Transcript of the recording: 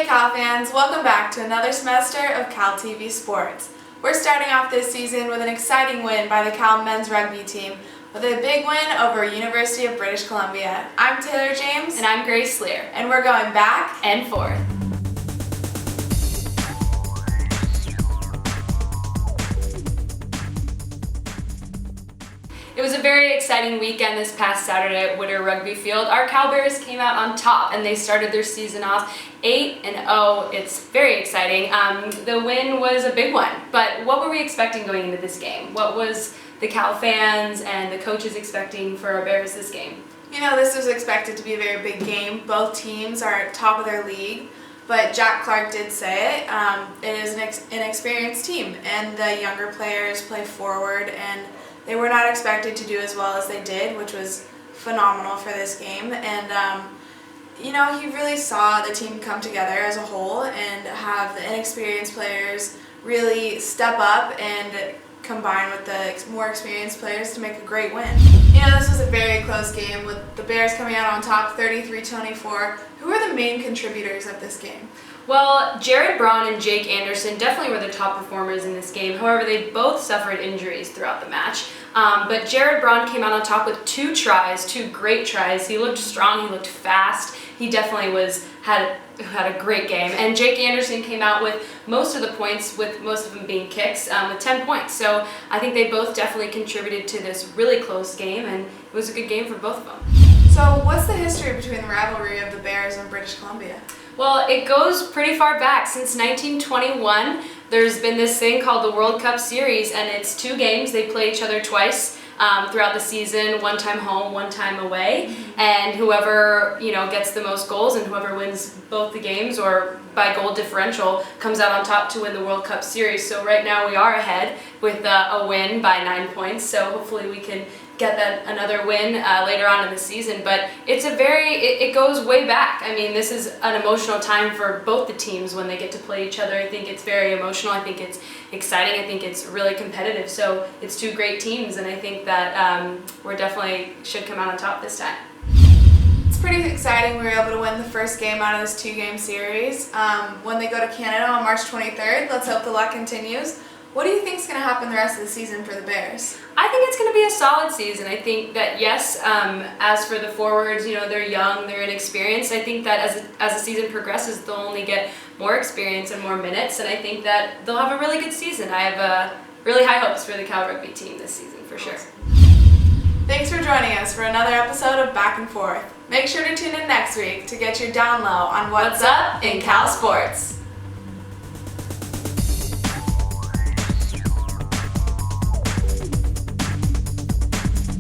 Hey Cal fans, welcome back to another semester of CalTV Sports. We're starting off this season with an exciting win by the Cal men's rugby team with a big win over University of British Columbia. I'm Taylor James. And I'm Grace Leer. And we're going back and forth. It was a very exciting weekend this past Saturday at Rugby Field. Our Cal Bears came out on top and they started their season off 8-0. It's very exciting. The win was a big one, but what were we expecting going into this game? What was the Cal fans and the coaches expecting for our Bears this game? You know, this was expected to be a very big game. Both teams are at top of their league, but Jack Clark did say it. It is an experienced team, and the younger players play forward, and they were not expected to do as well as they did, which was phenomenal for this game. And, you know, he really saw the team come together as a whole and have the inexperienced players really step up and combine with the more experienced players to make a great win. You know, this was a very close game with the Bears coming out on top 33-24. Who are the main contributors of this game? Well, Jared Braun and Jake Anderson definitely were the top performers in this game. However, they both suffered injuries throughout the match. But Jared Braun came out on top with two great tries. He looked strong, he looked fast. He definitely had a great game. And Jake Anderson came out with most of the points, with most of them being kicks, with 10 points. So I think they both definitely contributed to this really close game, and it was a good game for both of them. So what's the history between the rivalry of the Bears and British Columbia? Well, it goes pretty far back. Since 1921, there's been this thing called the World Cup Series, and it's two games. They play each other twice throughout the season, one time home, one time away, and whoever gets the most goals and whoever wins both the games or by goal differential comes out on top to win the World Cup Series. So right now we are ahead with a win by 9 points, so hopefully we can get that another win later on in the season. But it goes way back. I mean, this is an emotional time for both the teams when they get to play each other. I think it's very emotional. I think it's exciting. I think it's really competitive. So it's two great teams, and I think that we're definitely should come out on top this time. It's pretty exciting. We were able to win the first game out of this 2-game series. When they go to Canada on March 23rd, let's hope the luck continues. What do you think is going to happen the rest of the season for the Bears? I think it's going to be a solid season. I think that, yes, as for the forwards, they're young, they're inexperienced. I think that as the season progresses, they'll only get more experience and more minutes, and I think that they'll have a really good season. I have really high hopes for the Cal Rugby team this season, for sure. Thanks for joining us for another episode of Back and Forth. Make sure to tune in next week to get your down low on what's up in Cal Sports.